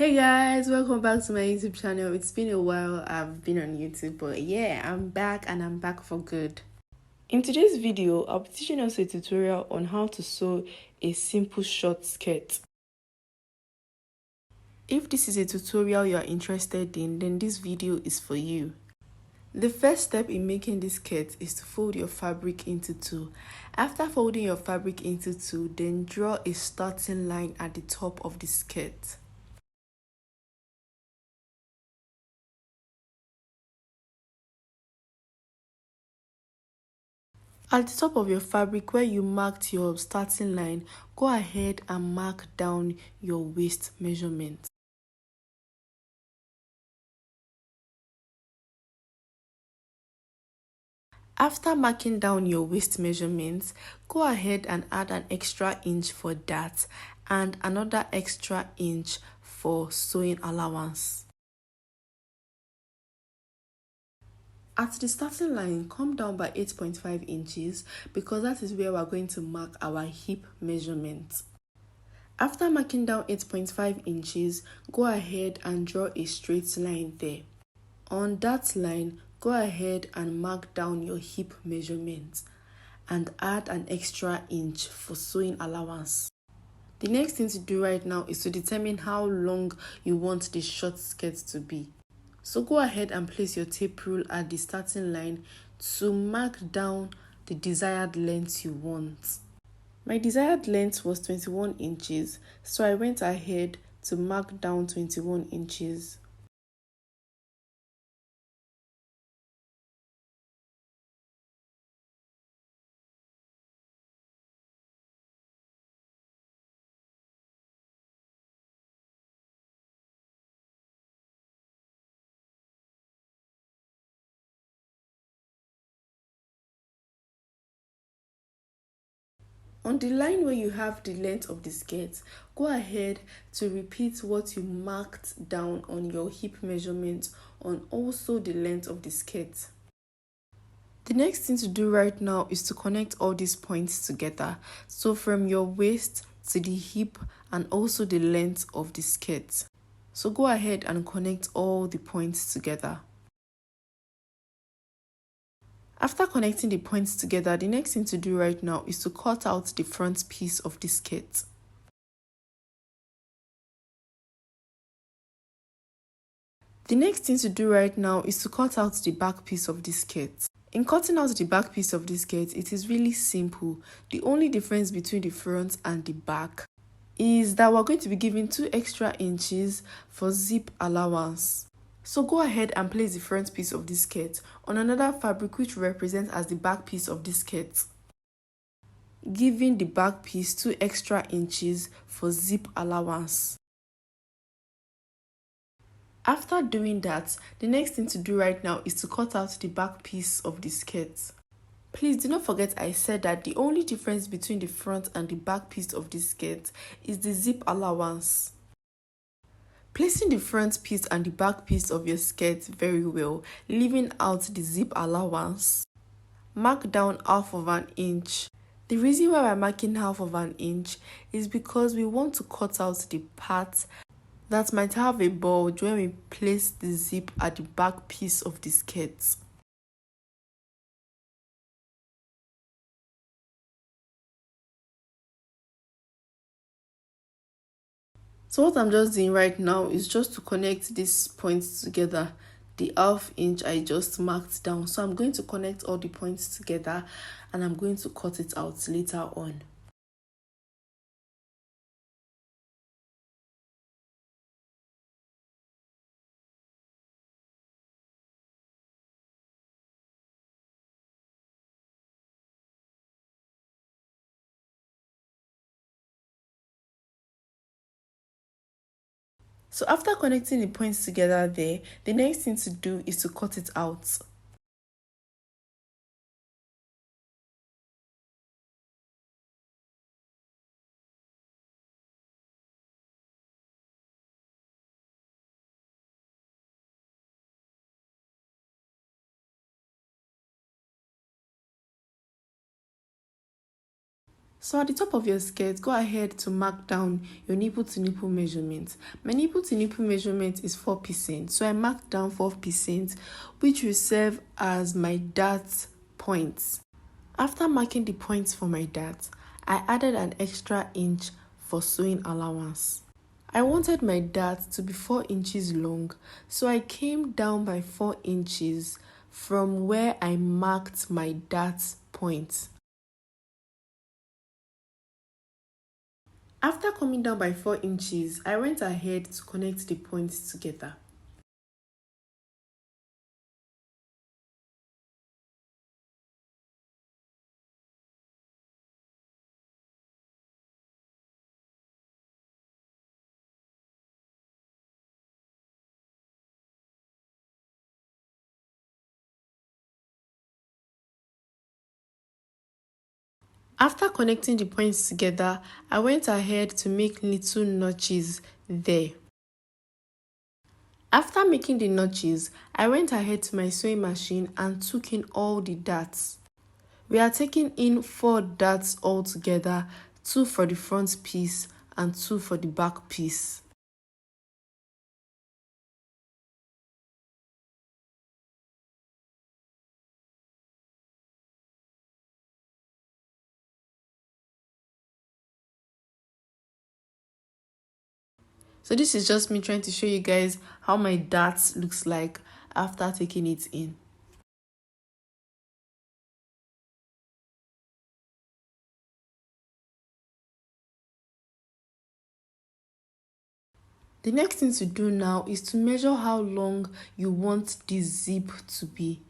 Hey guys, welcome back to my YouTube channel. It's been a while I've been on YouTube, but yeah, I'm back and I'm back for good. In today's video, I'll be teaching us a tutorial on how to sew a simple short skirt. If this is a tutorial you are interested in, then this video is for you. The first step in making this skirt is to fold your fabric into two. After folding your fabric into two, then draw a starting line at the top of the skirt. At the top of your fabric where you marked your starting line, go ahead and mark down your waist measurement. After marking down your waist measurements, go ahead and add an extra inch for that and another extra inch for sewing allowance. At the starting line, come down by 8.5 inches because that is where we're going to mark our hip measurement. After marking down 8.5 inches, go ahead and draw a straight line there. On that line, go ahead and mark down your hip measurement and add an extra inch for sewing allowance. The next thing to do right now is to determine how long you want the short skirt to be. So go ahead and place your tape rule at the starting line to mark down the desired length you want. My desired length was 21 inches, so I went ahead to mark down 21 inches. On the line where you have the length of the skirt, go ahead to repeat what you marked down on your hip measurement on also the length of the skirt. The next thing to do right now is to connect all these points together. So from your waist to the hip and also the length of the skirt. So go ahead and connect all the points together. After connecting the points together, the next thing to do right now is to cut out the front piece of the skirt. The next thing to do right now is to cut out the back piece of the skirt. In cutting out the back piece of the skirt, it is really simple. The only difference between the front and the back is that we're going to be giving 2 extra inches for zip allowance. So go ahead and place the front piece of the skirt on another fabric which represents as the back piece of the skirt, giving the back piece 2 extra inches for zip allowance. After doing that, the next thing to do right now is to cut out the back piece of the skirt. Please do not forget I said that the only difference between the front and the back piece of the skirt is the zip allowance. Placing the front piece and the back piece of your skirt very well, leaving out the zip allowance. Mark down half of an inch. The reason why we're marking half of an inch is because we want to cut out the part that might have a bulge when we place the zip at the back piece of the skirt. So what I'm just doing right now is just to connect these points together, the half inch I just marked down. So I'm going to connect all the points together and I'm going to cut it out later on. So after connecting the points together there, the next thing to do is to cut it out. So at the top of your skirt, go ahead to mark down your nipple to nipple measurement. My nipple to nipple measurement is 4%. So I marked down 4%, which will serve as my dart points. After marking the points for my dart, I added an extra inch for sewing allowance. I wanted my dart to be 4 inches long, so I came down by 4 inches from where I marked my dart point. After coming down by 4 inches, I went ahead to connect the points together. After connecting the points together, I went ahead to make little notches there. After making the notches, I went ahead to my sewing machine and took in all the darts. We are taking in 4 darts all together, 2 for the front piece and 2 for the back piece. So this is just me trying to show you guys how my darts looks like after taking it in. The next thing to do now is to measure how long you want the zip to be.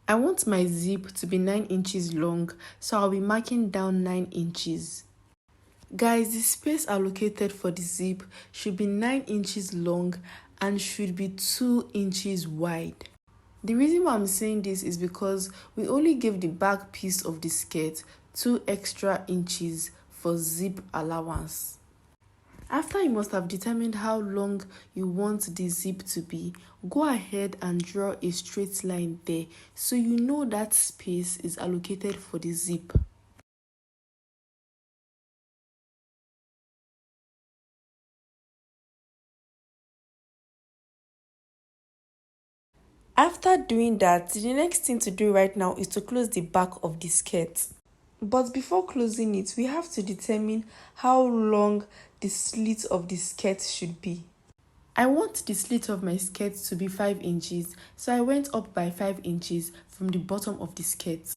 I want my zip to be 9 inches long, so I'll be marking down 9 inches. Guys, the space allocated for the zip should be 9 inches long and should be 2 inches wide. The reason why I'm saying this is because we only gave the back piece of the skirt 2 extra inches for zip allowance. After you must have determined how long you want the zip to be, go ahead and draw a straight line there so you know that space is allocated for the zip. After doing that, the next thing to do right now is to close the back of the skirt. But before closing it, we have to determine how long the slit of the skirt should be. I want the slit of my skirt to be 5 inches, so I went up by 5 inches from the bottom of the skirt.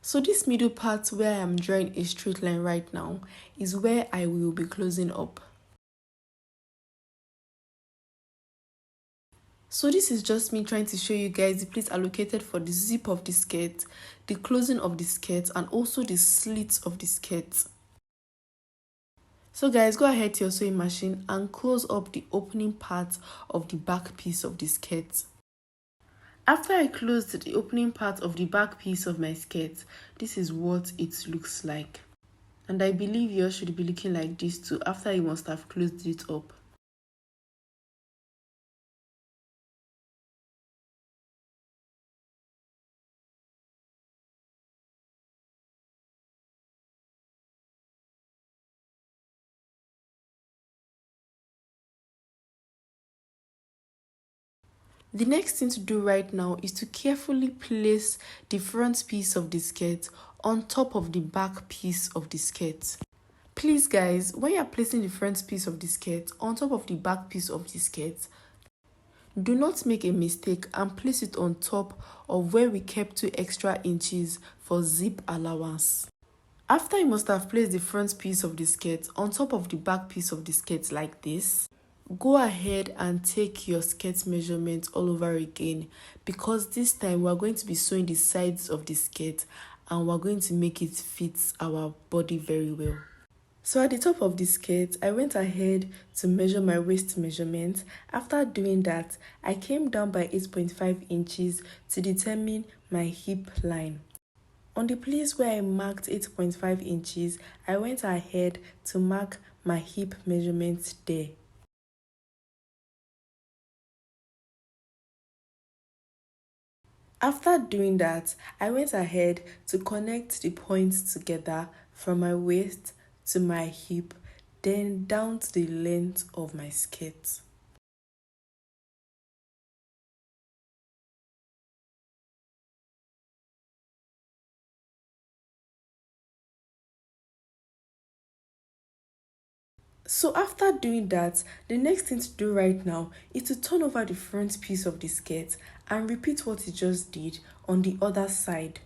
So this middle part where I am drawing a straight line right now is where I will be closing up. So this is just me trying to show you guys the place allocated for the zip of the skirt, the closing of the skirt, and also the slits of the skirt. So guys, go ahead to your sewing machine and close up the opening part of the back piece of the skirt. After I closed the opening part of the back piece of my skirt, this is what it looks like. And I believe yours should be looking like this too after you must have closed it up. The next thing to do right now is to carefully place the front piece of the skirt on top of the back piece of the skirt. Please guys, when you're placing the front piece of the skirt on top of the back piece of the skirt, do not make a mistake and place it on top of where we kept 2 extra inches for zip allowance. After you must have placed the front piece of the skirt on top of the back piece of the skirt like this, go ahead and take your skirt measurement all over again, because this time we're going to be sewing the sides of the skirt and we're going to make it fit our body very well. So at the top of the skirt, I went ahead to measure my waist measurement. After doing that, I came down by 8.5 inches to determine my hip line. On the place where I marked 8.5 inches, I went ahead to mark my hip measurement there. After doing that, I went ahead to connect the points together from my waist to my hip, then down to the length of my skirt. So after doing that, the next thing to do right now is to turn over the front piece of the skirt and repeat what you just did on the other side.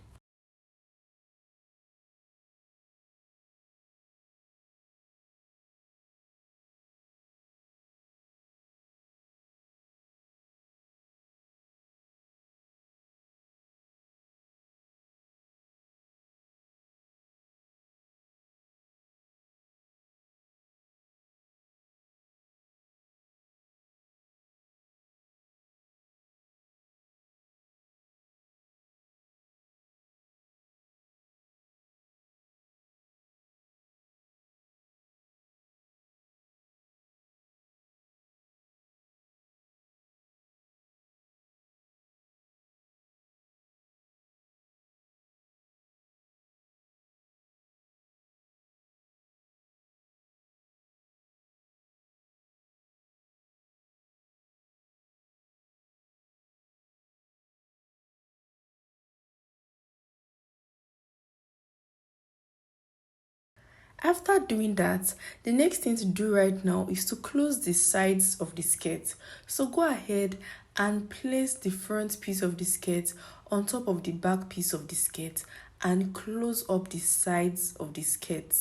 After doing that, the next thing to do right now is to close the sides of the skirt. So go ahead and place the front piece of the skirt on top of the back piece of the skirt and close up the sides of the skirt.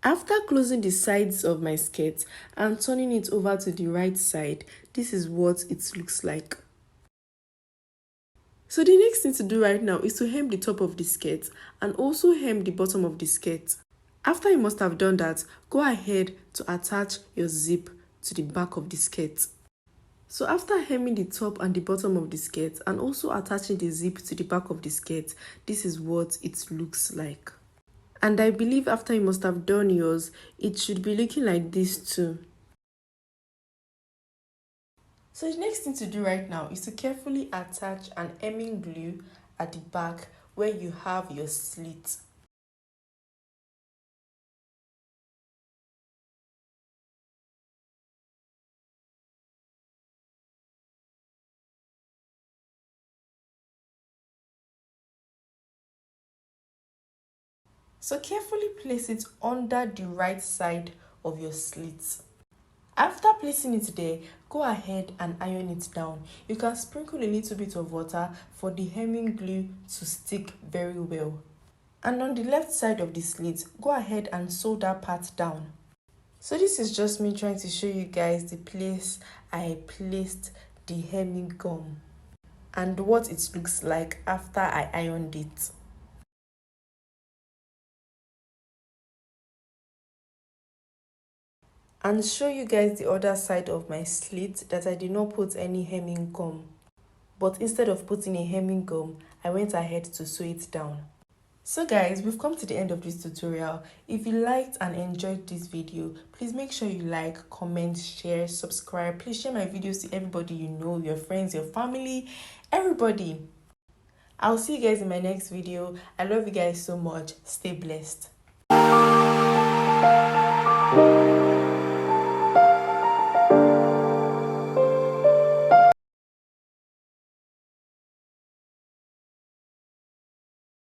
After closing the sides of my skirt and turning it over to the right side, this is what it looks like. So the next thing to do right now is to hem the top of the skirt and also hem the bottom of the skirt. After you must have done that, go ahead to attach your zip to the back of the skirt. So after hemming the top and the bottom of the skirt and also attaching the zip to the back of the skirt, this is what it looks like. And I believe after you must have done yours, it should be looking like this too. So the next thing to do right now is to carefully attach an hemming glue at the back where you have your slit. So carefully place it under the right side of your slit. After placing it there, go ahead and iron it down. You can sprinkle a little bit of water for the hemming glue to stick very well. And on the left side of the slit, go ahead and sew that part down. So this is just me trying to show you guys the place I placed the hemming gum and what it looks like after I ironed it. And show you guys the other side of my slit that I did not put any hemming gum. But instead of putting a hemming gum, I went ahead to sew it down. So guys, we've come to the end of this tutorial. If you liked and enjoyed this video, please make sure you like, comment, share, subscribe. Please share my videos to everybody you know, your friends, your family, everybody. I'll see you guys in my next video. I love you guys so much. Stay blessed.